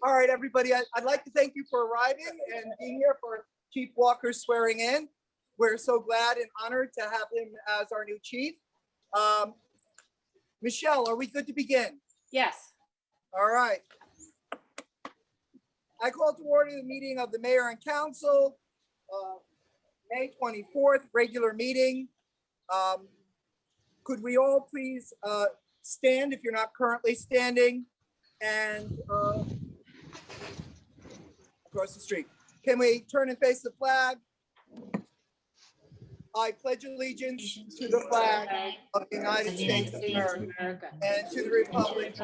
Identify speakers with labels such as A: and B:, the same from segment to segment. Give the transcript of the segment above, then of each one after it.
A: All right, everybody, I'd like to thank you for arriving and being here for Chief Walker's swearing in. We're so glad and honored to have him as our new chief. Michelle, are we good to begin?
B: Yes.
A: All right. I call to order the meeting of the mayor and council, May 24th, regular meeting. Could we all please stand if you're not currently standing, and across the street. Can we turn and face the flag? I pledge allegiance to the flag of the United States of America and to the republic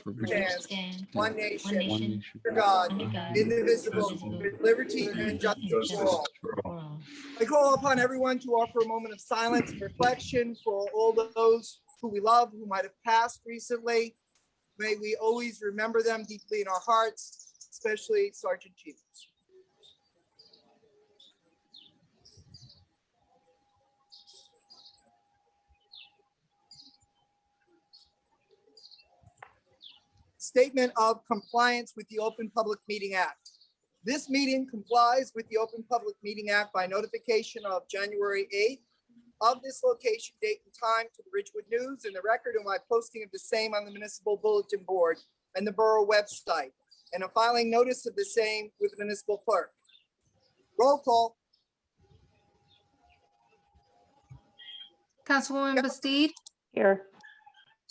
A: which stands one nation, under God, indivisible, with liberty and justice for all. I call upon everyone to offer a moment of silence and reflection for all those who we love, who might have passed recently. May we always remember them deeply in our hearts, especially Sergeant Chiefs. Statement of compliance with the Open Public Meeting Act. This meeting complies with the Open Public Meeting Act by notification of January 8th of this location, date, and time to the Ridgewood News and the record, and by posting of the same on the municipal bulletin board and the borough website, and a filing notice of the same with the municipal clerk. Roll call.
C: Councilwoman Bastide,
D: Here.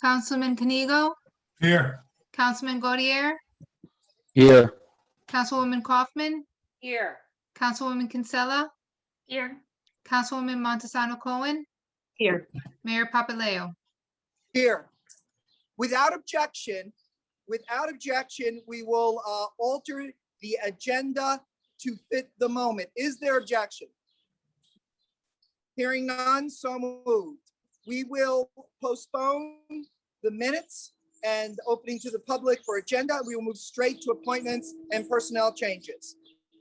C: Councilman Canigo,
E: Here.
C: Councilman Gaudier,
F: Here.
C: Councilwoman Kaufman,
B: Here.
C: Councilwoman Kinsella,
B: Here.
C: Councilwoman Montesano Cohen,
D: Here.
C: Mayor Papaleo.
A: Here. Without objection, we will alter the agenda to fit the moment. Is there objection? Hearing none, so moved. We will postpone the minutes and opening to the public for agenda. We will move straight to appointments and personnel changes.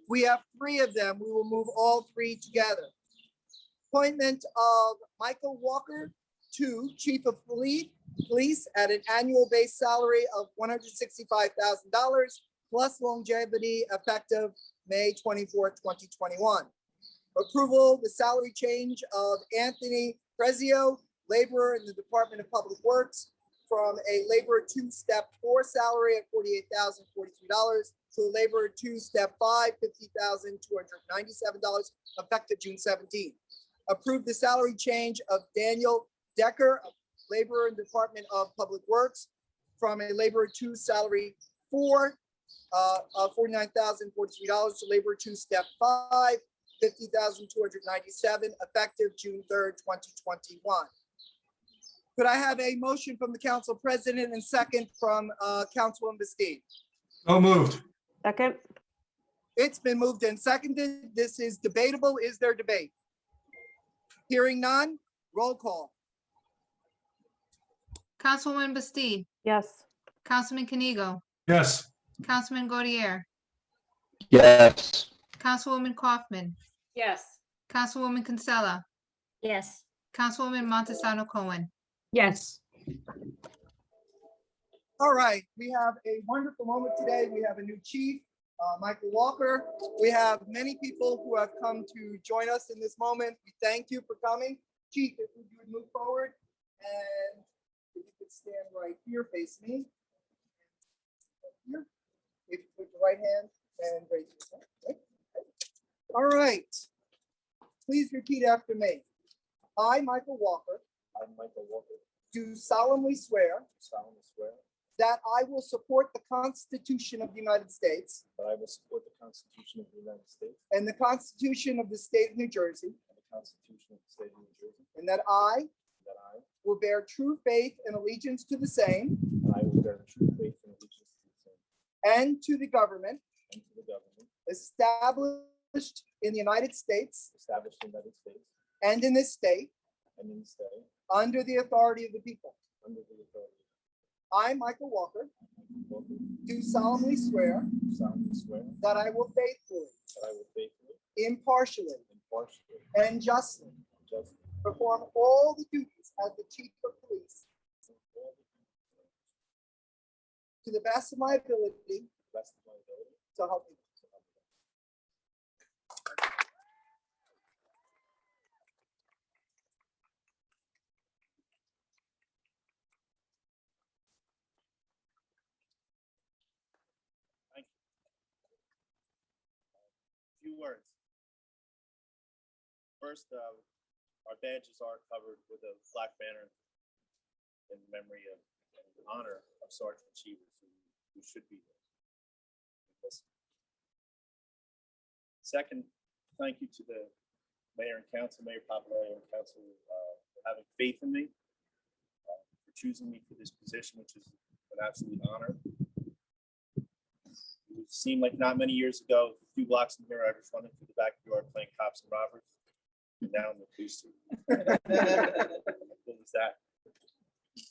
A: We have three of them. We will move all three together. Appointment of Michael Walker to Chief of Police at an annual base salary of $165,000 plus longevity effective May 24th, 2021. Approval, the salary change of Anthony Prezio, laborer in the Department of Public Works, from a laborer 2 step 4 salary at $48,043 to a laborer 2 step 5, $50,297 effective June 17th. Approve the salary change of Daniel Decker, laborer in Department of Public Works, from a laborer 2 salary 4 $49,043 to laborer 2 step 5, $50,297 effective June 3rd, 2021. Could I have a motion from the council president and second from Councilwoman Bastide?
E: So moved.
D: Second.
A: It's been moved and seconded. This is debatable. Is there debate? Hearing none, roll call.
C: Councilwoman Bastide,
D: Yes.
C: Councilman Canigo,
E: Yes.
C: Councilman Gaudier,
F: Yes.
C: Councilwoman Kaufman,
B: Yes.
C: Councilwoman Kinsella,
B: Yes.
C: Councilwoman Montesano Cohen.
D: Yes.
A: All right, we have a wonderful moment today. We have a new chief, Michael Walker. We have many people who have come to join us in this moment. We thank you for coming. Chief, if you would move forward and if you could stand right here, face me. Here. If you put your right hand and raise your hand. Okay. All right. Please repeat after me. I, Michael Walker, do solemnly swear that I will support the Constitution of the United States
G: That I will support the Constitution of the United States
A: and the Constitution of the State of New Jersey,
G: and the Constitution of the State of New Jersey,
A: and that I
G: that I
A: will bear true faith and allegiance to the same
G: will bear true faith and allegiance to the same
A: and to the government
G: and to the government
A: established in the United States
G: established in the United States
A: and in this state
G: and in the state
A: under the authority of the people.
G: under the authority
A: I, Michael Walker,
G: of the people.
A: do solemnly swear
G: Do solemnly swear
A: that I will faithfully,
G: that I will faithfully,
A: impartially,
G: impartially,
A: and justly
G: and justly
A: perform all the duties as the Chief of Police
G: perform all the duties
A: to the best of my ability,
G: to best of my ability.
A: So help me.
G: Few words. First, our badges are covered with a black banner in memory of and in honor of Sergeant Achievers who should be there. Second, thank you to the mayor and council, Mayor Papalayo and council for having faith in me, for choosing me for this position, which is an absolute honor. It seemed like not many years ago, a few blocks from here, I was running through the backyard playing cops and robbers. And now I'm the police chief. What was that?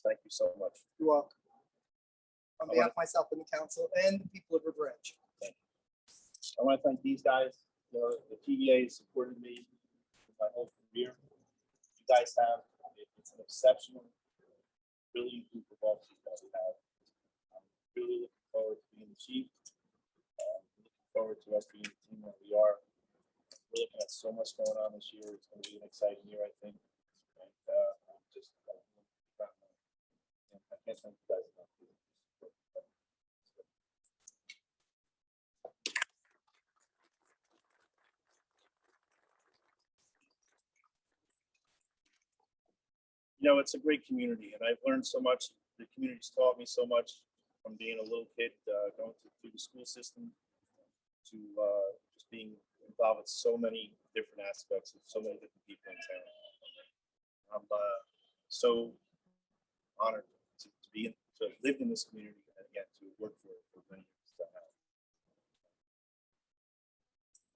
G: Thank you so much.
A: You're welcome. On behalf of myself and the council and the people of River Edge.
G: I want to thank these guys. You know, the PVA has supported me my whole career. You guys have. It's an exceptional, brilliant group of officers that we have. I'm really looking forward to being the chief. Looking forward to us being the team that we are. We're looking at so much going on this year. It's going to be an exciting year, I think. And I'm just, I can't thank you guys enough. You know, it's a great community, and I've learned so much. The community's taught me so much from being a little kid, going through the school system, to just being involved with so many different aspects of so many different people in town. I'm so honored to have lived in this community and again to work for many years.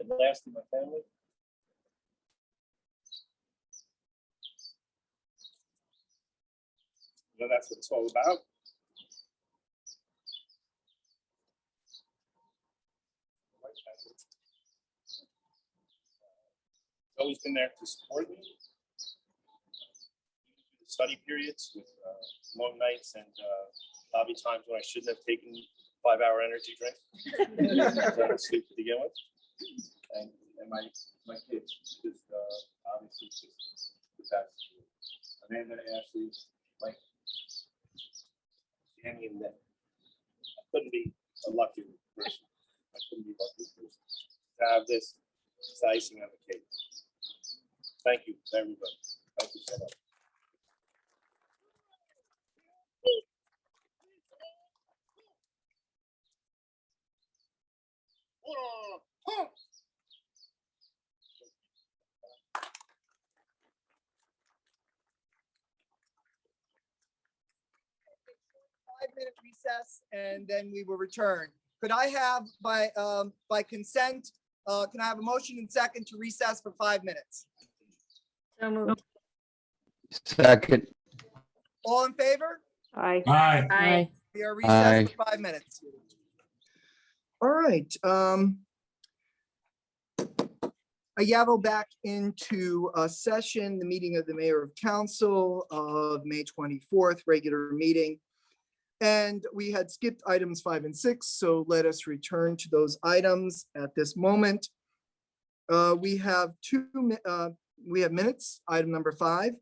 G: And lastly, my family. You know, that's what it's all about. Always been there to support me. Study periods with long nights and probably times when I shouldn't have taken 5-hour energy drink. Sleep to begin with. And my kids, just obviously just the best. Amanda, Ashley, Mike, Danny, and Nick. I couldn't be a luckier person. I couldn't be a luckier person to have this icing on the cake. Thank you to everybody. Thank you so much.
A: Five-minute recess and then we will return. Could I have by consent, can I have a motion and second to recess for 5 minutes?
B: So moved.
F: Second.
A: All in favor?
D: Aye.
E: Aye.
B: Aye.
A: We are recessed
F: Aye.
A: for 5 minutes. All right. I gavel back into a session, the meeting of the Mayor of Council of May 24th, regular meeting. And we had skipped items 5 and 6, so let us return to those items at this moment. We have minutes, item number 5.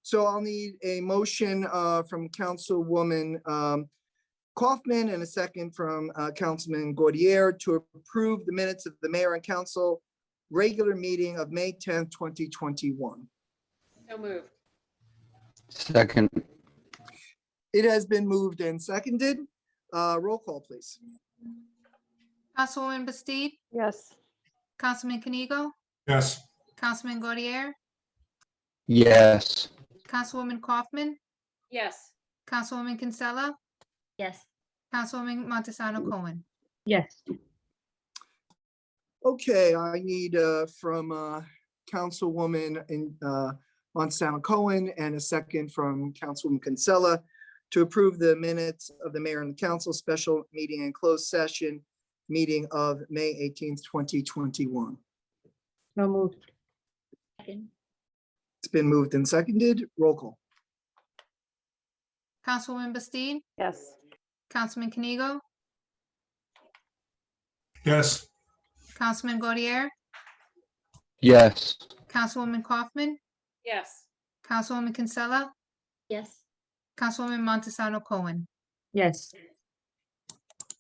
A: So I'll need a motion from Councilwoman Kaufman and a second from Councilman Gaudier to approve the minutes of the Mayor and Council regular meeting of May 10th, 2021.
B: So moved.
F: Second.
A: It has been moved and seconded. Roll call, please.
C: Councilwoman Bastide,
D: Yes.
C: Councilman Kanigo,
E: Yes.
C: Councilman Gaudier,
F: Yes.
C: Councilwoman Kaufman,
B: Yes.
C: Councilwoman Kinsella,
B: Yes.
C: Councilwoman Montesano Cohen.
D: Yes.
A: Okay, I need from Councilwoman Montesano Cohen and a second from Councilwoman Kinsella to approve the minutes of the Mayor and the Council special meeting and closed session meeting of May 18th, 2021.
D: So moved.
B: Second.
A: It's been moved and seconded. Roll call.
C: Councilwoman Bastide,
D: Yes.
C: Councilman Kanigo,
E: Yes.
C: Councilman Gaudier,
F: Yes.
C: Councilwoman Kaufman,
B: Yes.
C: Councilwoman Kinsella,
B: Yes.
C: Councilwoman Montesano Cohen.
D: Yes.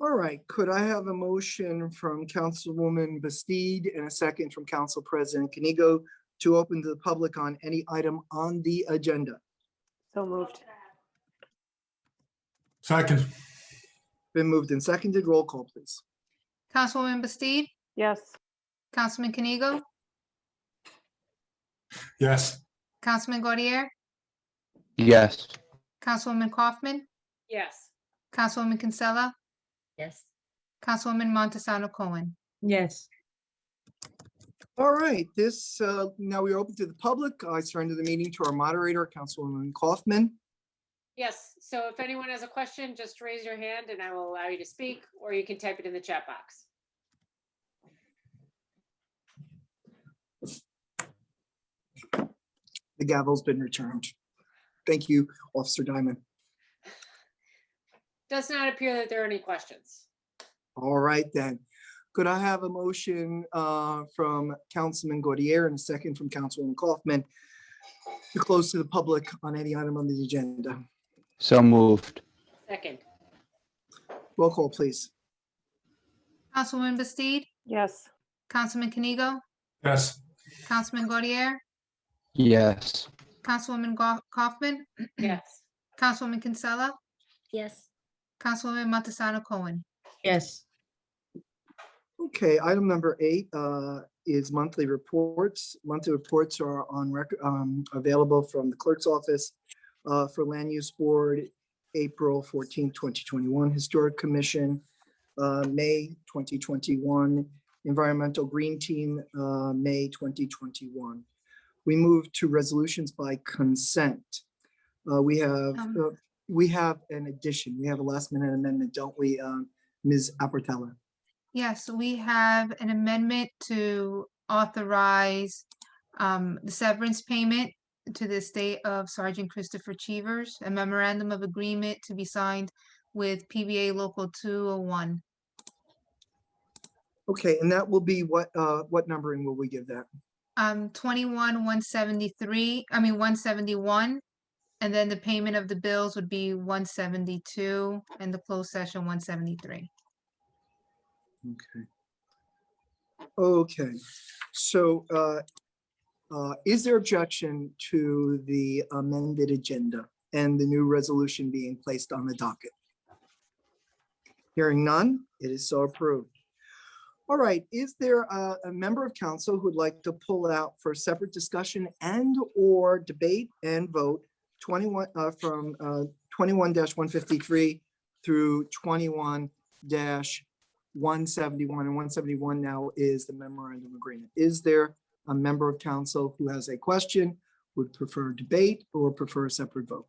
A: All right, could I have a motion from Councilwoman Bastide and a second from Council President Kanigo to open to the public on any item on the agenda?
D: So moved.
E: Second.
A: Been moved and seconded. Roll call, please.
C: Councilwoman Bastide,
D: Yes.
C: Councilman Kanigo,
E: Yes.
C: Councilman Gaudier,
F: Yes.
C: Councilwoman Kaufman,
B: Yes.
C: Councilwoman Kinsella,
B: Yes.
C: Councilwoman Montesano Cohen.
D: Yes.
A: All right, this, now we are open to the public. I surrender the meeting to our moderator, Councilwoman Kaufman.
B: Yes. So if anyone has a question, just raise your hand and I will allow you to speak, or you can type it in the chat box.
A: The gavel's been returned. Thank you, Officer Diamond.
B: Does not appear that there are any questions.
A: All right, then. Could I have a motion from Councilman Gaudier and a second from Councilwoman Kaufman to close to the public on any item on the agenda?
F: So moved.
B: Second.
A: Roll call, please.
C: Councilwoman Bastide,
D: Yes.
C: Councilman Kanigo,
E: Yes.
C: Councilman Gaudier,
F: Yes.
C: Councilwoman Kaufman,
B: Yes.
C: Councilwoman Kinsella,
B: Yes.
C: Councilwoman Montesano Cohen.
D: Yes.
A: Okay, item number 8 is monthly reports. Monthly reports are on record, available from the clerk's office for Land Use Board, April 14, 2021, Historic Commission, May 2021, Environmental Green Team, May 2021. We move to resolutions by consent. We have an addition. We have a last minute amendment, don't we, Ms. Apertella?
C: Yes, we have an amendment to authorize the severance payment to the estate of Sergeant Christopher Cheevers, a memorandum of agreement to be signed with PBA Local 201.
A: Okay, and that will be what numbering will we give that?
C: 21,173, I mean 171, and then the payment of the bills would be 172, and the closed session 173.
A: Okay. Okay, so is there objection to the amended agenda and the new resolution being placed on the docket? Hearing none, it is so approved. All right, is there a member of council who would like to pull out for separate discussion and or debate and vote 21 from 21-153 through 21-171, and 171 now is the memorandum agreement. Is there a member of council who has a question, would prefer debate or prefer a separate vote?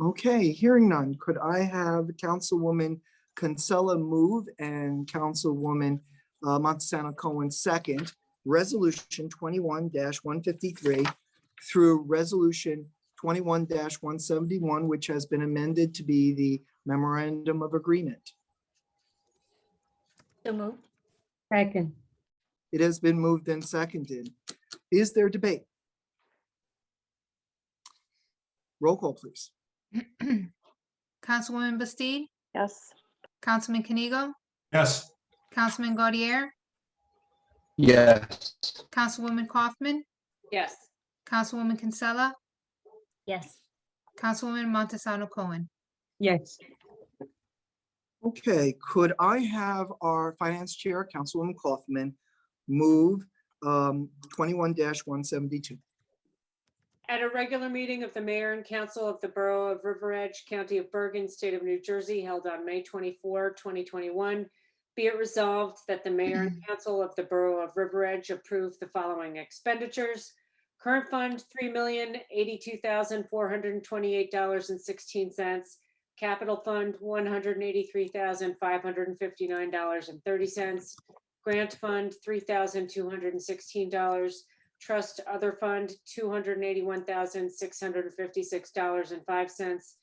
A: Okay, hearing none, could I have Councilwoman Kinsella move and Councilwoman Montesano Cohen second, resolution 21-153 through resolution 21-171, which has been amended to be the memorandum of agreement.
B: So moved.
D: Second.
A: It has been moved and seconded. Is there debate? Roll call, please.
C: Councilwoman Bastide,
D: Yes.
C: Councilman Kanigo,
E: Yes.
C: Councilman Gaudier,
F: Yes.
C: Councilwoman Kaufman,
B: Yes.
C: Councilwoman Kinsella,
B: Yes.
C: Councilwoman Montesano Cohen.
D: Yes.
A: Okay, could I have our finance chair, Councilwoman Kaufman, move 21-172?
B: At a regular meeting of the mayor and council of the Borough of River Edge, County of Bergen, State of New Jersey, held on May 24, 2021, be it resolved that the mayor and council of the Borough of River Edge approve the following expenditures. Current fund, $3,082,428.16. Capital fund, $183,559.30. Grant fund, $3,216. Trust other fund, $281,656.05.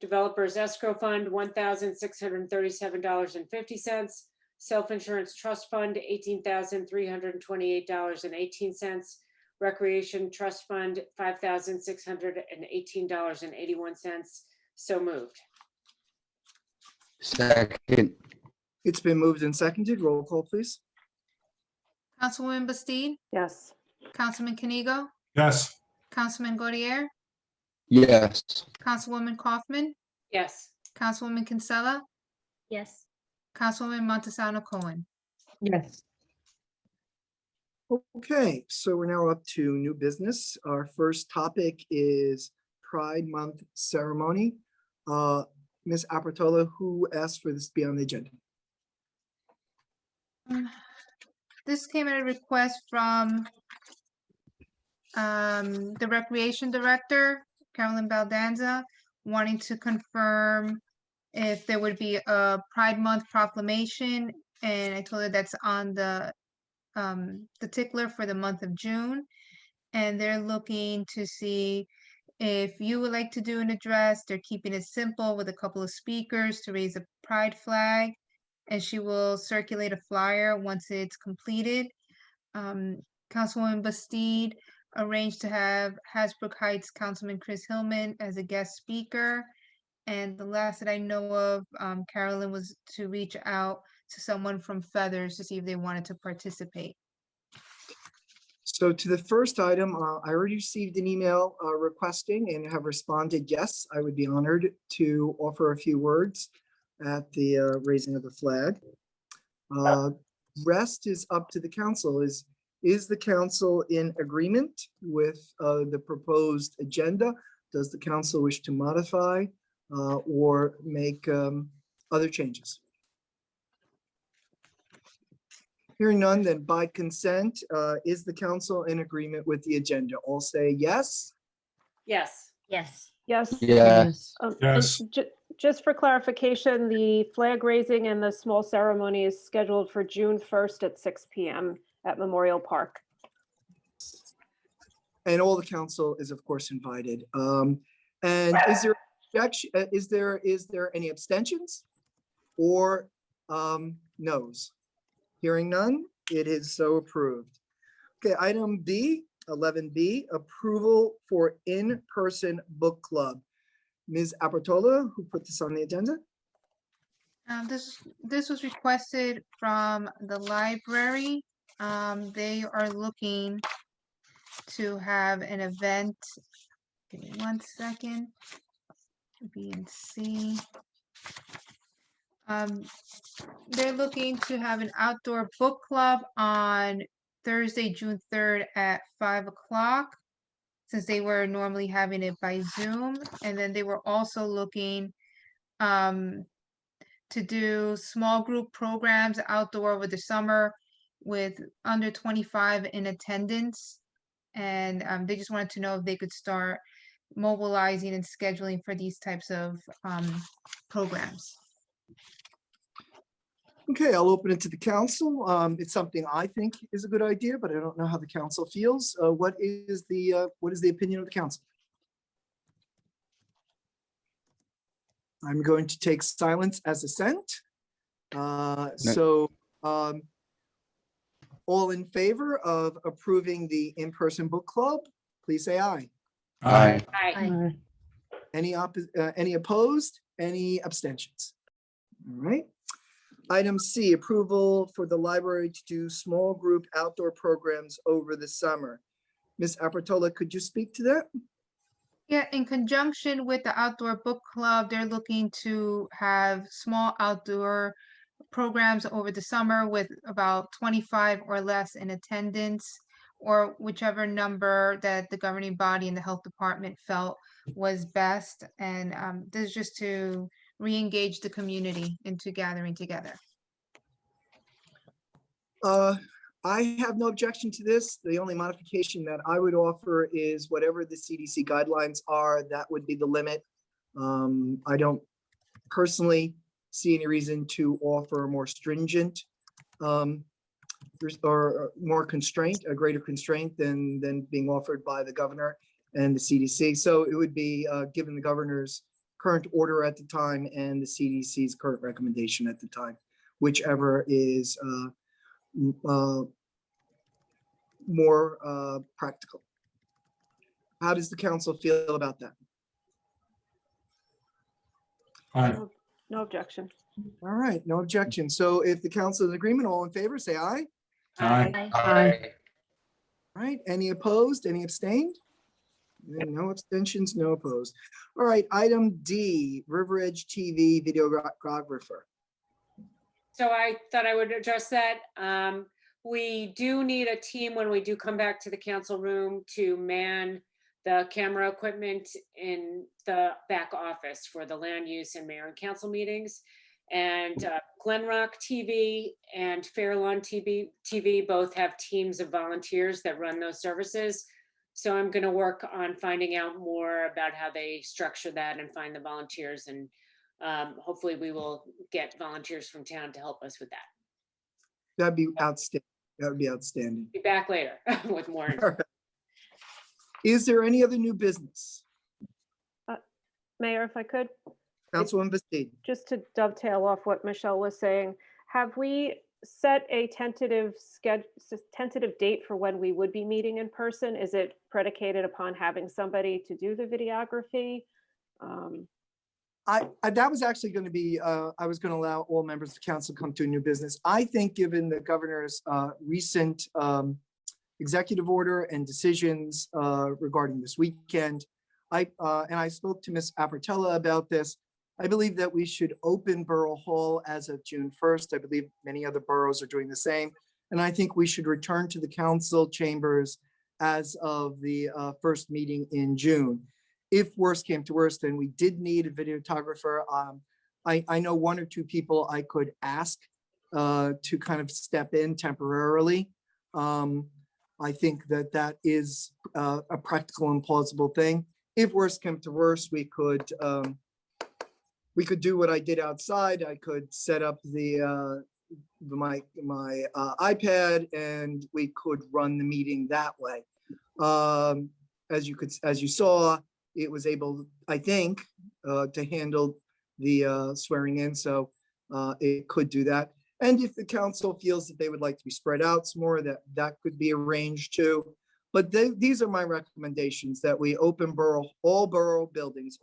B: Developers Escrow Fund, $1,637.50. Self-Insurance Trust Fund, $18,328.18. Recreation Trust Fund, $5,618.81. So moved.
F: Second.
A: It's been moved and seconded. Roll call, please.
C: Councilwoman Bastido,
D: Yes.
C: Councilman Kanigo,
E: Yes.
C: Councilman Gaudier,
F: Yes.
C: Councilwoman Kaufman,
B: Yes.
C: Councilwoman Kinsella,
H: Yes.
C: Councilwoman Montesano Cohen.
D: Yes.
A: Okay, so we're now up to new business. Our first topic is Pride Month ceremony. Ms. Apertola, who asked for this to be on the agenda?
C: This came at a request from the Recreation Director, Carolyn Baldanza, wanting to confirm if there would be a Pride Month proclamation, and I told her that's on the tickler for the month of June. And they're looking to see if you would like to do an address. They're keeping it simple with a couple of speakers to raise a pride flag, and she will circulate a flyer once it's completed. Councilwoman Bastide arranged to have Hasbrook Heights Councilman Chris Hillman as a guest speaker. And the last that I know of, Carolyn, was to reach out to someone from Feathers to see if they wanted to participate.
A: So to the first item, I already received an email requesting and have responded, yes, I would be honored to offer a few words at the raising of the flag. Rest is up to the council. Is the council in agreement with the proposed agenda? Does the council wish to modify or make other changes? Hearing none, then by consent, is the council in agreement with the agenda? All say yes.
B: Yes.
H: Yes.
D: Yes.
F: Yes.
E: Yes.
I: And just for clarification, the flag raising and the small ceremony is scheduled for June 1st at 6 p.m. at Memorial Park.
A: And all the council is of course invited. And is there objection? Is there any abstentions or noes? Hearing none, it is so approved. Okay, item B, 11B, approval for in-person book club. Ms. Apertola, who put this on the agenda?
C: This was requested from the library. They are looking to have an event. Give me 1 second. B and C. They're looking to have an outdoor book club on Thursday, June 3rd at 5 o'clock, since they were normally having it by Zoom. And then they were also looking to do small group programs outdoor over the summer with under 25 in attendance. And they just wanted to know if they could start mobilizing and scheduling for these types of programs.
A: Okay, I'll open it to the council. It's something I think is a good idea, but I don't know how the council feels. What is the opinion of the council? I'm going to take silence as assent. All in favor of approving the in-person book club, please say aye.
E: Aye.
B: Aye.
A: Any opposed? Any abstentions? All right. Item C, approval for the library to do small group outdoor programs over the summer. Ms. Apertola, could you speak to that?
C: Yeah, in conjunction with the outdoor book club, they're looking to have small outdoor programs over the summer with about 25 or less in attendance, or whichever number that the governing body and the health department felt was best. And this is just to re-engage the community into gathering together.
A: I have no objection to this. The only modification that I would offer is whatever the CDC guidelines are, that would be the limit. I don't personally see any reason to offer a more stringent or more constraint, a greater constraint than being offered by the governor and the CDC. So it would be given the governor's current order at the time and the CDC's current recommendation at the time, whichever is more practical. How does the council feel about that?
E: Aye.
I: No objection.
A: All right, no objection. So if the council is in agreement, all in favor, say aye.
E: Aye.
D: Aye.
A: All right, any opposed, any abstained? And no abstentions, no opposed. All right, item D, River Edge TV videographer.
B: So I thought I would address that. We do need a team when we do come back to the council room to man the camera equipment in the back office for the land use and mayor and council meetings. And Glen Rock TV and Fairlawn TV both have teams of volunteers that run those services. So I'm going to work on finding out more about how they structure that and find the volunteers. And hopefully we will get volunteers from town to help us with that.
A: That'd be outstanding. That would be outstanding.
B: Be back later with more.
A: All right. Is there any other new business?
I: Mayor, if I could,
A: Councilwoman Bastide?
I: just to dovetail off what Michelle was saying, have we set a tentative date for when we would be meeting in person? Is it predicated upon having somebody to do the videography?
A: That was actually going to be, I was going to allow all members of the council come to a new business. I think given the governor's recent executive order and decisions regarding this weekend, and I spoke to Ms. Appertella about this, I believe that we should open Borough Hall as of June 1st. I believe many other boroughs are doing the same. And I think we should return to the council chambers as of the first meeting in June. If worse came to worse, then we did need a videographer. I know one or two people I could ask to kind of step in temporarily. I think that that is a practical and plausible thing. If worse came to worse, we could do what I did outside. I could set up my iPad and we could run the meeting that way. As you saw, it was able, I think, to handle the swearing in, so it could do that. And if the council feels that they would like to be spread out some more, that could be arranged too. But these are my recommendations, that we open all borough buildings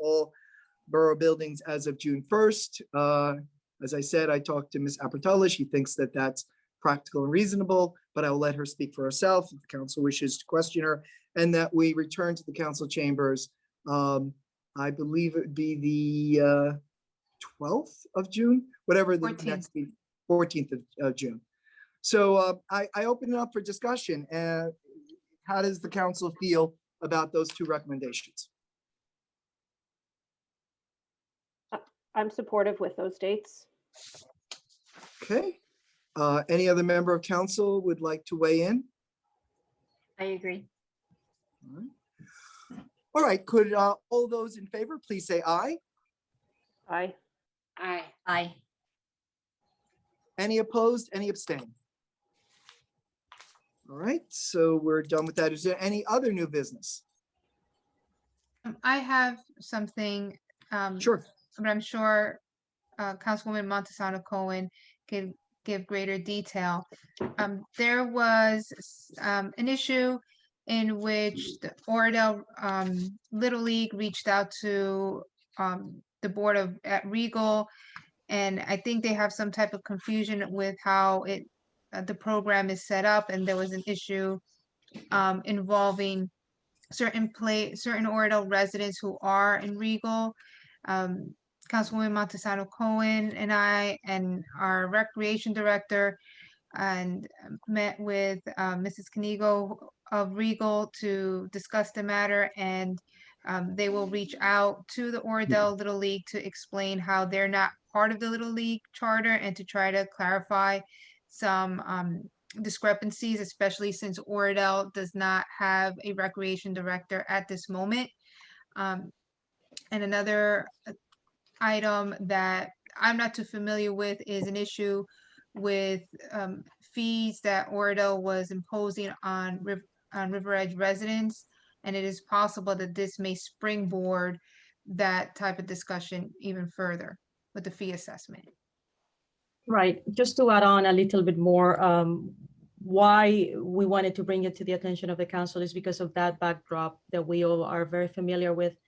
A: as of June 1st. As I said, I talked to Ms. Appertella. She thinks that that's practical and reasonable, but I will let her speak for herself if the council wishes to question her, and that we return to the council chambers. I believe it would be the 12th of June, whatever the
C: 14th.
A: next meeting, 14th of June. So I open it up for discussion. How does the council feel about those two recommendations?
I: I'm supportive with those dates.
A: Okay. Any other member of council would like to weigh in?
H: I agree.
A: All right. All right, could all those in favor, please say aye.
I: Aye.
B: Aye.
H: Aye.
A: Any opposed, any abstain? All right, so we're done with that. Is there any other new business?
C: I have something,
A: Sure.
C: but I'm sure Councilwoman Montesano Cohen can give greater detail. There was an issue in which the Oradell Little League reached out to the board at Regal, and I think they have some type of confusion with how the program is set up, and there was an issue involving certain Oradell residents who are in Regal. Councilwoman Montesano Cohen and I and our recreation director and met with Mrs. Canigo of Regal to discuss the matter, and they will reach out to the Oradell Little League to explain how they're not part of the Little League charter and to try to clarify some discrepancies, especially since Oradell does not have a recreation director at this moment. And another item that I'm not too familiar with is an issue with fees that Oradell was imposing on River Edge residents. And it is possible that this may springboard that type of discussion even further with the fee assessment.
D: Right, just to add on a little bit more, why we wanted to bring it to the attention of the council is because of that backdrop that we all are very familiar with.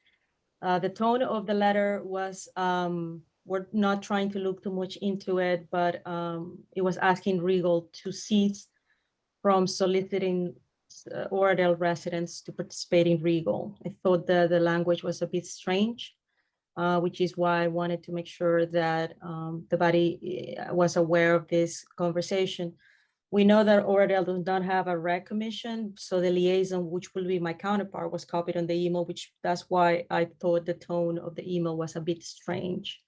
D: The tone of the letter was, we're not trying to look too much into it, but it was asking Regal to cease from soliciting Oradell residents to participate in Regal. I thought the language was a bit strange. Which is why I wanted to make sure that the body was aware of this conversation. We know that Oradell does not have a rec commission, so the liaison, which will be my counterpart, was copied on the email, which that's why I thought the tone of the email was a bit strange.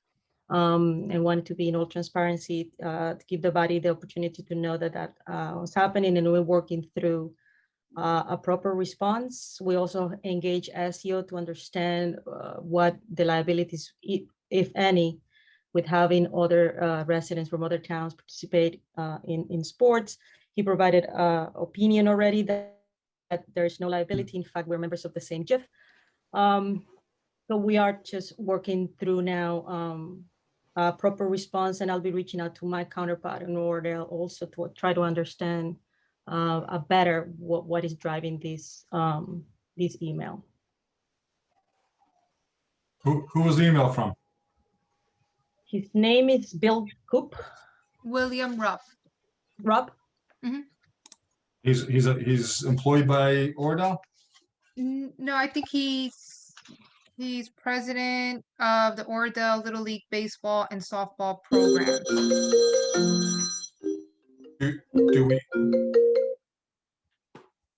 D: And wanted to be in all transparency to give the body the opportunity to know that that was happening, and we're working through a proper response. We also engage SEO to understand what the liabilities, if any, with having other residents from other towns participate in sports. He provided opinion already that there's no liability. In fact, we're members of the same GIF. So we are just working through now a proper response, and I'll be reaching out to my counterpart in Oradell also to try to understand better what is driving this this email.
E: Who was the email from?
D: His name is Bill Coop.
C: William Ruff.
D: Rob?
E: He's employed by Oradell?
C: No, I think he's president of the Oradell Little League baseball and softball program.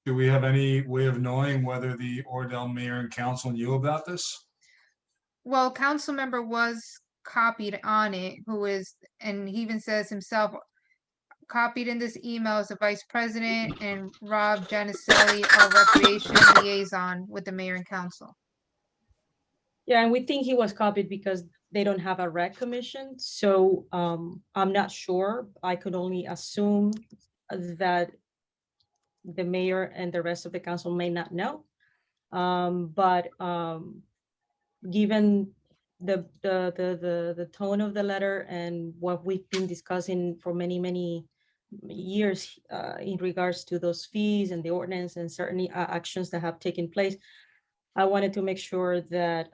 E: Do we have any way of knowing whether the Oradell mayor and council knew about this?
C: Well, council member was copied on it, and he even says himself, copied in this email is the vice president and Rob Janicelli, our recreation liaison with the mayor and council.
D: Yeah, and we think he was copied because they don't have a rec commission. So I'm not sure. I could only assume that the mayor and the rest of the council may not know. But given the tone of the letter and what we've been discussing for many years in regards to those fees and the ordinance and certain actions that have taken place, I wanted to make sure that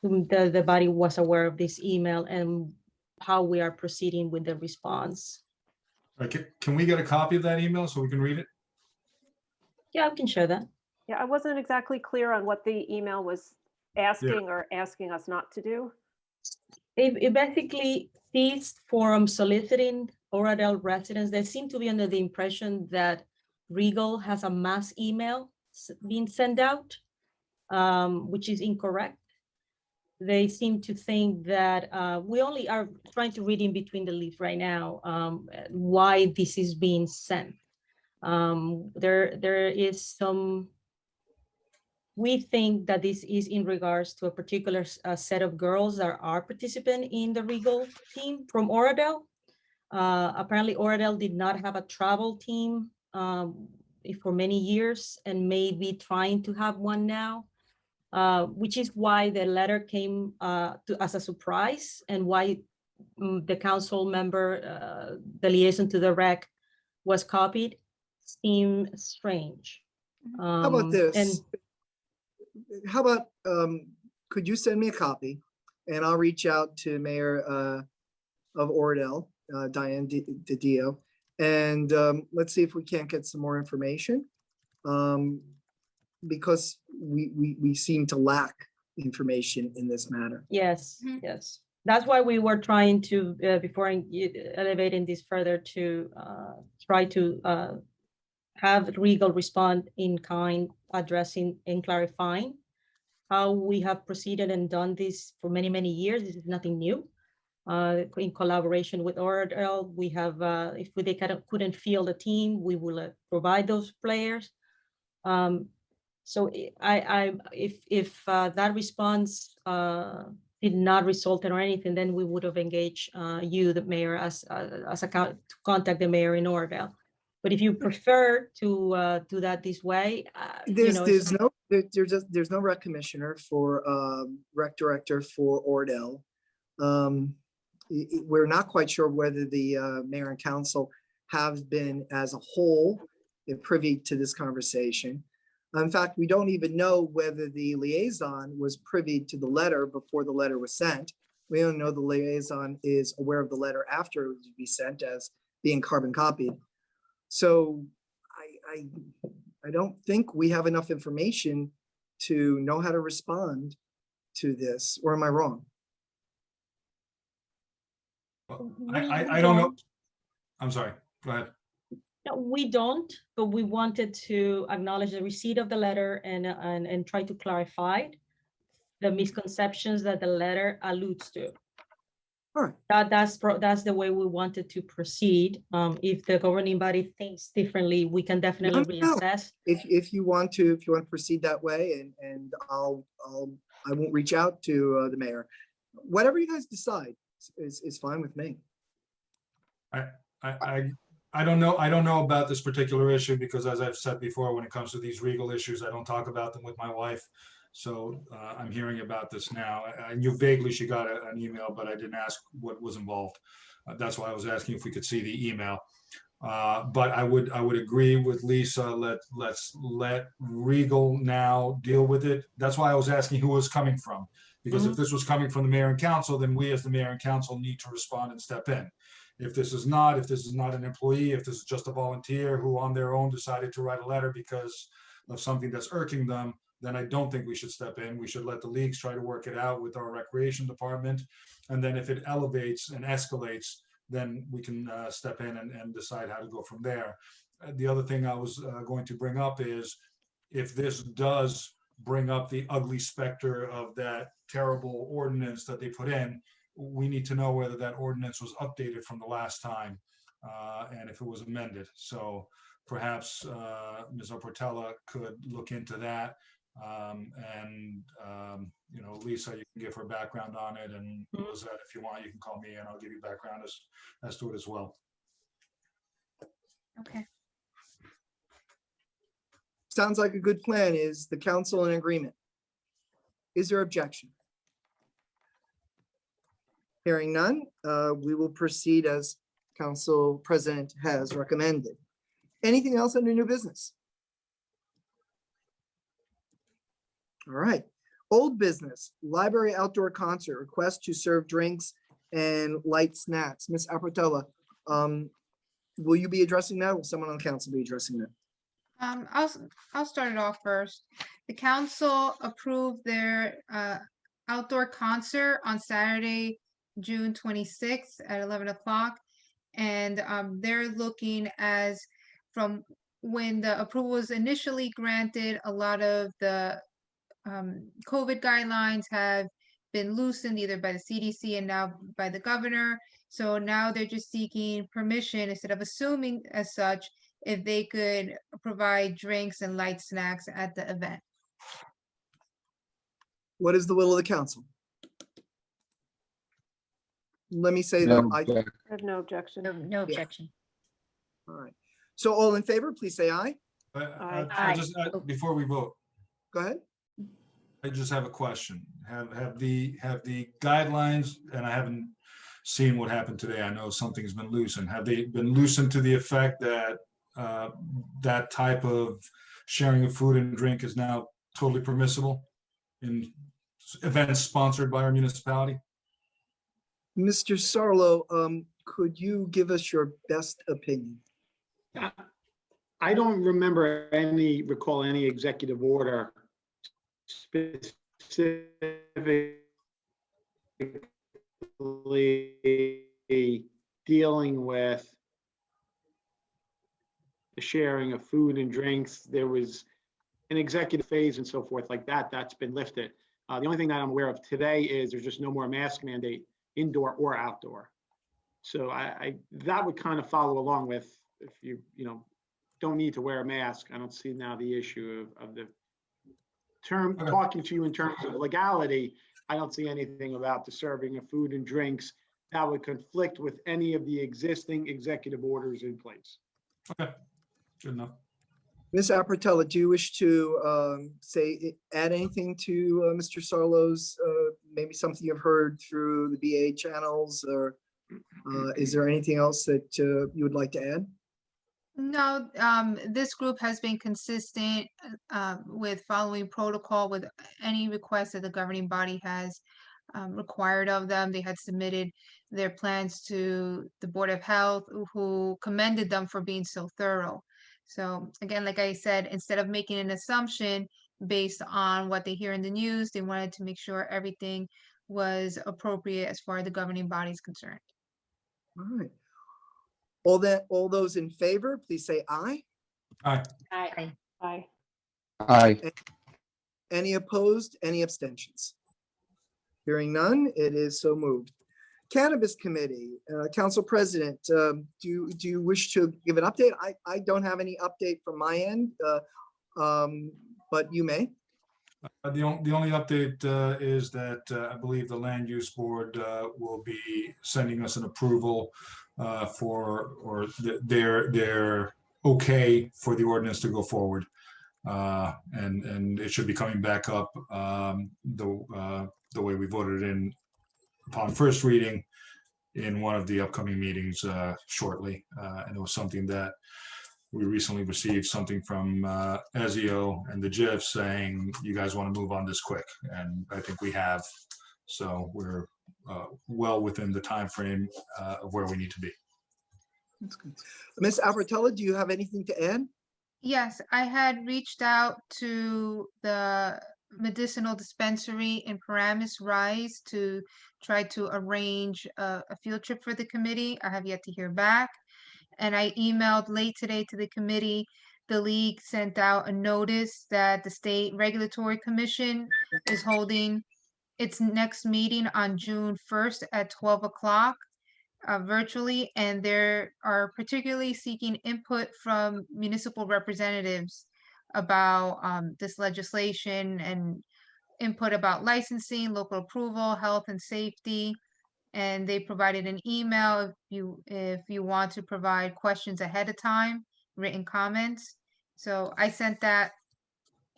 D: the body was aware of this email and how we are proceeding with the response.
E: Can we get a copy of that email so we can read it?
D: Yeah, I can share that.
I: Yeah, I wasn't exactly clear on what the email was asking or asking us not to do.
D: It basically ceased from soliciting Oradell residents. They seem to be under the impression that Regal has a mass email being sent out, which is incorrect. They seem to think that we only are trying to read in between the leaves right now why this is being sent. There is some, we think that this is in regards to a particular set of girls that are participant in the Regal team from Oradell. Apparently Oradell did not have a travel team for many years and may be trying to have one now. Which is why the letter came as a surprise, and why the council member, the liaison to the rec, was copied, seemed strange.
A: How about this? How about, could you send me a copy and I'll reach out to Mayor of Oradell, Diane DiDio, and let's see if we can't get some more information. Because we seem to lack information in this matter.
D: Yes, yes. That's why we were trying to, before elevating this further, to try to have Regal respond in kind, addressing and clarifying how we have proceeded and done this for many years. This is nothing new. In collaboration with Oradell, we have, if they couldn't field a team, we will provide those players. So if that response did not result in or anything, then we would have engaged you, the mayor, as to contact the mayor in Oradell. But if you prefer to do that this way,
A: There's no There's no rec commissioner for rec director for Ordell. We're not quite sure whether the mayor and council have been as a whole privy to this conversation. In fact, we don't even know whether the liaison was privy to the letter before the letter was sent. We don't know the liaison is aware of the letter after it was to be sent as being carbon copied. So I don't think we have enough information to know how to respond to this, or am I wrong?
E: I don't know. I'm sorry, go ahead.
D: No, we don't, but we wanted to acknowledge the receipt of the letter and try to clarify the misconceptions that the letter alludes to.
A: All right.
D: That's the way we wanted to proceed. If the governing body thinks differently, we can definitely
A: No.
D: reassess.
A: If you want to proceed that way, and I won't reach out to the mayor. Whatever you guys decide is fine with me.
E: I don't know about this particular issue because, as I've said before, when it comes to these legal issues, I don't talk about them with my wife. So I'm hearing about this now. I knew vaguely she got an email, but I didn't ask what was involved. That's why I was asking if we could see the email. But I would agree with Lisa. Let's let Regal now deal with it. That's why I was asking who it was coming from, because if this was coming from the mayor and council, then we as the mayor and council need to respond and step in. If this is not an employee, if this is just a volunteer who on their own decided to write a letter because of something that's irking them, then I don't think we should step in. We should let the leagues try to work it out with our recreation department. And then if it elevates and escalates, then we can step in and decide how to go from there. The other thing I was going to bring up is if this does bring up the ugly specter of that terrible ordinance that they put in, we need to know whether that ordinance was updated from the last time and if it was amended. So perhaps Ms. Oportella could look into that. Lisa, you can give her background on it, and Lizette, if you want, you can call me and I'll give you background as to it as well.
C: Okay.
A: Sounds like a good plan. Is the council in agreement? Is there objection? Hearing none, we will proceed as council president has recommended. Anything else under new business? All right, old business, library outdoor concert, request to serve drinks and light snacks. Ms. Apertola, will you be addressing that? Will someone on the council be addressing that?
C: I'll start it off first. The council approved their outdoor concert on Saturday, June 26th at 11 o'clock. And they're looking as from when the approval was initially granted, a lot of the COVID guidelines have been loosened either by the CDC and now by the governor. So now they're just seeking permission instead of assuming as such if they could provide drinks and light snacks at the event.
A: What is the will of the council? Let me say
F: No
A: that I
F: objection.
I: I have no objection.
H: No objection.
A: all right. So all in favor, please say aye.
I: Aye.
E: Before we vote,
A: Go ahead.
E: I just have a question. Have the guidelines, and I haven't seen what happened today. I know something's been loosened. Have they been loosened to the effect that that type of sharing of food and drink is now totally permissible in events sponsored by our municipality?
A: Mr. Sarlo, could you give us your best opinion?
J: I don't recall any executive order specifically dealing with the sharing of food and drinks. There was an executive phase and so forth like that. That's been lifted. The only thing that I'm aware of today is there's just no more mask mandate, indoor or outdoor. So I that would kind of follow along with if you don't need to wear a mask. I don't see now the issue of the term talking to you in terms of legality. I don't see anything about the serving of food and drinks that would conflict with any of the existing executive orders in place.
E: Okay, good enough.
A: Ms. Apratella, do you wish to add anything to Mr. Sarlo's, maybe something you've heard through the BA channels, or is there anything else that you would like to add?
C: No, this group has been consistent with following protocol with any request that the governing body has required of them. They had submitted their plans to the Board of Health, who commended them for being so thorough. So again, like I said, instead of making an assumption based on what they hear in the news, they wanted to make sure everything was appropriate as far as the governing body is concerned.
A: All right. All those in favor, please say aye.
E: Aye.
H: Aye.
I: Aye.
F: Aye.
A: Any opposed? Any abstentions? Hearing none, it is so moved. Cannabis Committee, Council President, do you wish to give an update? I don't have any update from my end, but you may.
E: The only update is that I believe the Land Use Board will be sending us an approval or they're okay for the ordinance to go forward. And it should be coming back up the way we voted in upon first reading in one of the upcoming meetings shortly. And it was something that we recently received something from Ezio and the GIF saying, you guys want to move on this quick. And I think we have. So we're well within the time frame of where we need to be.
A: That's good. Ms. Albertella, do you have anything to add?
C: Yes, I had reached out to the medicinal dispensary in Paramus Rise to try to arrange a field trip for the committee. I have yet to hear back. And I emailed late today to the committee. The league sent out a notice that the State Regulatory Commission is holding its next meeting on June 1st at 12 o'clock. Virtually, and they are particularly seeking input from municipal representatives about this legislation and input about licensing, local approval, health and safety. And they provided an email if you want to provide questions ahead of time, written comments. So I sent that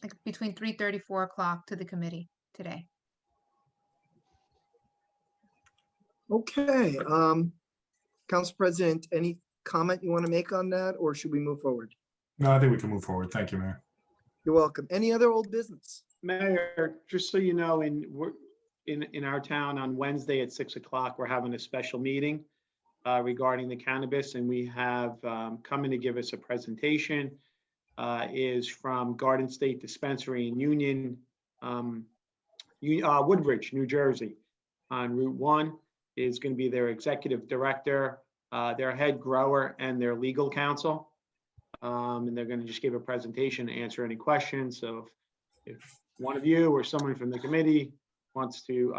C: like between 3:30, 4 o'clock to the committee today.
A: Okay, Council President, any comment you want to make on that, or should we move forward?
E: No, I think we can move forward. Thank you, Mayor.
A: You're welcome. Any other old business?
J: Mayor, just so you know, in our town on Wednesday at 6 o'clock, we're having a special meeting regarding the cannabis, and we have coming to give us a presentation is from Garden State Dispensary in Union, Woodbridge, New Jersey, on Route 1. Is going to be their executive director, their head grower, and their legal counsel. And they're going to just give a presentation, answer any questions. So if one of you or someone from the committee wants to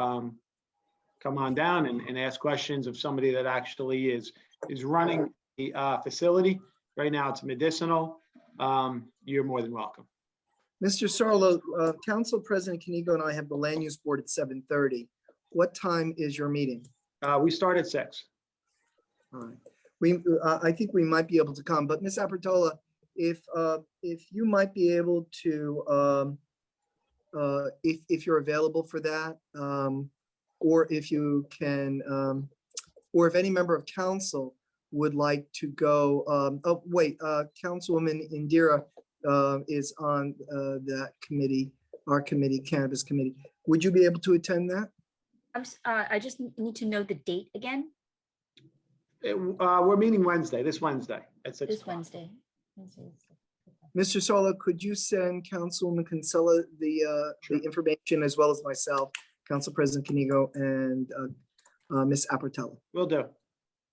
J: come on down and ask questions of somebody that actually is running the facility. Right now it's medicinal. You're more than welcome.
A: Mr. Sarlo, Council President Kanigo and I have the Land Use Board at 7:30. What time is your meeting?
J: We start at 6.
A: All right. I think we might be able to come, but Ms. Apertola, if you might be able to, if you're available for that, or if you can, or if any member of council would like to go, oh, wait, Councilwoman Indira is on that committee, our committee, Cannabis Committee. Would you be able to attend that?
H: I just need to know the date again.
J: We're meeting this Wednesday at 6
H: This
J: o'clock.
H: Wednesday.
A: Mr. Solo, could you send Councilwoman Kinsella the information, as well as myself, Council President Kanigo, and Ms. Apertella?
J: Will do.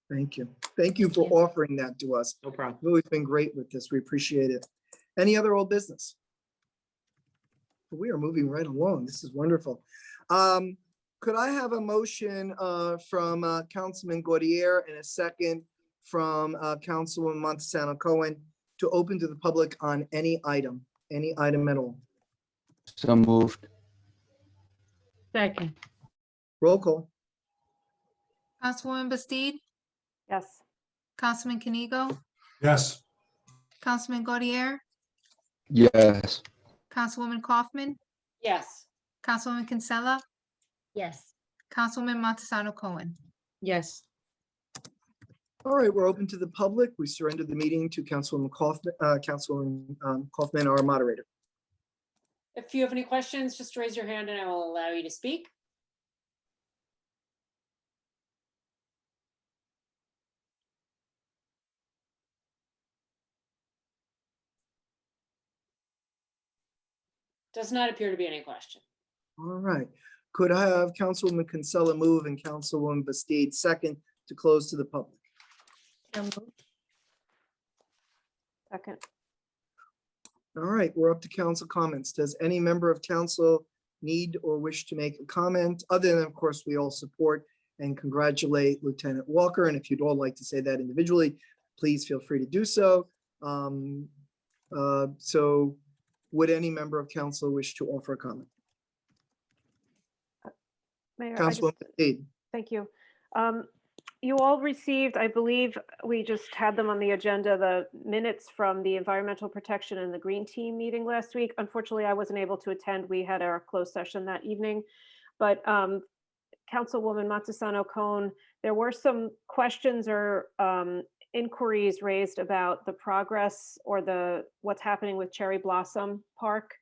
A: Thank you. Thank you for offering that to us.
J: No problem.
A: Really been great with this. We appreciate it. Any other old business? We are moving right along. This is wonderful. Could I have a motion from Councilman Gaudier and a second from Councilwoman Montesano Cohen to open to the public on any item at all?
F: So moved.
D: Second.
A: Roll call.
C: Councilwoman Bastide,
I: Yes.
C: Councilman Kanigo,
E: Yes.
C: Councilman Gaudier,
F: Yes.
C: Councilwoman Kaufman,
B: Yes.
C: Councilwoman Kinsella,
H: Yes.
C: Councilwoman Montesano Cohen.
D: Yes.
A: All right, we're open to the public. We surrender the meeting to Councilwoman Kaufman, our moderator.
B: If you have any questions, just raise your hand and I will allow you to speak. Does not appear to be any question.
A: All right. Could I have Councilwoman Kinsella move and Councilwoman Bastide second to close to the public?
H: So moved.
I: Second.
A: All right, we're up to council comments. Does any member of council need or wish to make a comment? Other than, of course, we all support and congratulate Lieutenant Walker. And if you'd all like to say that individually, please feel free to do so. So would any member of council wish to offer a comment?
I: Mayor,
A: Councilwoman Bastide.
I: thank you. You all received, I believe, we just had them on the agenda, the minutes from the Environmental Protection and the Green Team meeting last week. Unfortunately, I wasn't able to attend. We had our closed session that evening. But Councilwoman Montesano Cohen, there were some questions or inquiries raised about the progress or what's happening with Cherry Blossom Park.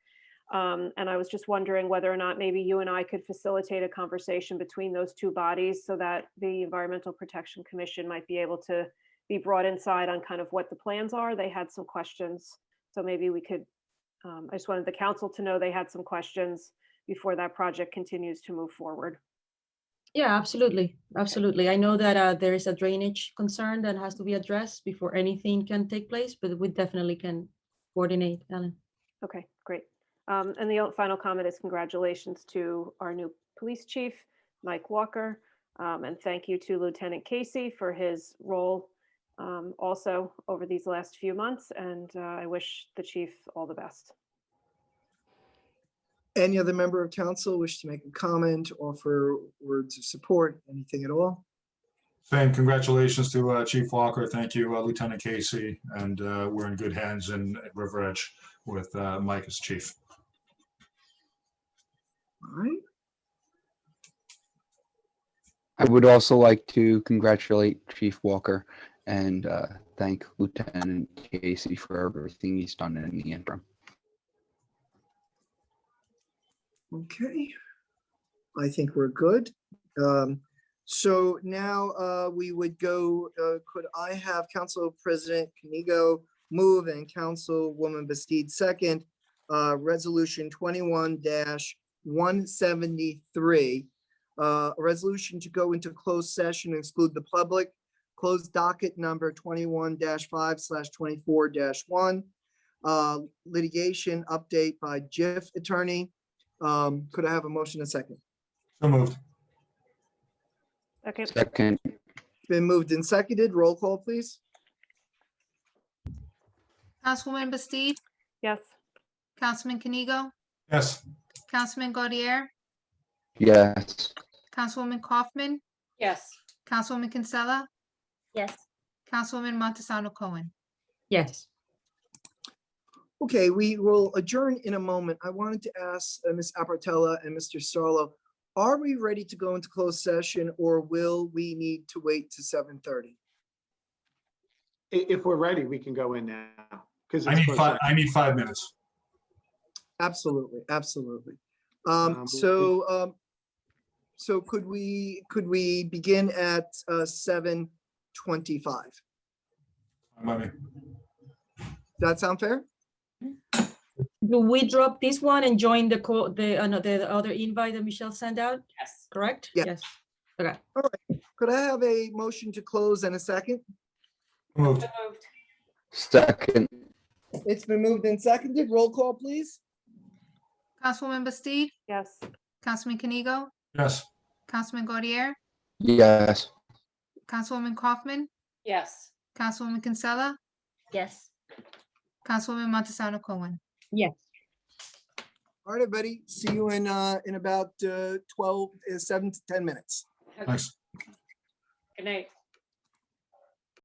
I: And I was just wondering whether or not maybe you and I could facilitate a conversation between those two bodies so that the Environmental Protection Commission might be able to be brought inside on kind of what the plans are. They had some questions. So maybe we could, I just wanted the council to know they had some questions before that project continues to move forward.
D: Yeah, absolutely. Absolutely. I know that there is a drainage concern that has to be addressed before anything can take place, but we definitely can coordinate, Ellen.
I: Okay, great. And the final comment is congratulations to our new police chief, Mike Walker. And thank you to Lieutenant Casey for his role also over these last few months. And I wish the chief all the best.
A: Any other member of council wish to make a comment, offer words of support, anything at all?
E: Same congratulations to Chief Walker. Thank you, Lieutenant Casey. And we're in good hands in River Edge with Mike as chief.
A: All right.
F: I would also like to congratulate Chief Walker and thank Lieutenant Casey for everything he's done in the interim.
A: Okay. I think we're good. So now we would go, could I have Council President Canigo move and Councilwoman Bastide second, Resolution 21-173, a resolution to go into closed session and exclude the public, closed docket number 21-5/24-1, litigation update by JIF attorney. Could I have a motion and a second?
E: So moved.
I: Second.
F: Second.
A: Been moved and seconded. Roll call, please.
C: Councilwoman Bastide,
I: Yes.
C: Councilman Canigo,
E: Yes.
C: Councilman Gaudier,
F: Yes.
C: Councilwoman Kaufman,
B: Yes.
C: Councilwoman Kinsella,
H: Yes.
C: Councilwoman Montesano Cohen.
D: Yes.
A: Okay, we will adjourn in a moment. I wanted to ask Ms. Apartella and Mr. Sarlo, are we ready to go into closed session or will we need to wait to 7:30?
J: If we're ready, we can go in now. Because
E: I need 5 minutes.
A: Absolutely, absolutely.
J: Um,
A: So could we begin at 7:25?
E: Money.
A: Does that sound fair?
D: Do we drop this one and join the other invite that Michelle sent out?
B: Yes.
D: Correct?
A: Yeah.
D: Yes. Okay.
A: Could I have a motion to close in a second?
E: Moved.
B: So moved.
F: Second.
A: It's been moved and seconded. Roll call, please.
C: Councilwoman Bastide,
I: Yes.
C: Councilman Canigo,
E: Yes.
C: Councilman Gaudier,
F: Yes.
C: Councilwoman Kaufman,
B: Yes.
C: Councilwoman Kinsella,
H: Yes.
C: Councilwoman Montesano Cohen.
D: Yes.
A: All right, everybody. See you in about 7 to 10 minutes.
B: Okay.
E: Thanks.
B: Good night.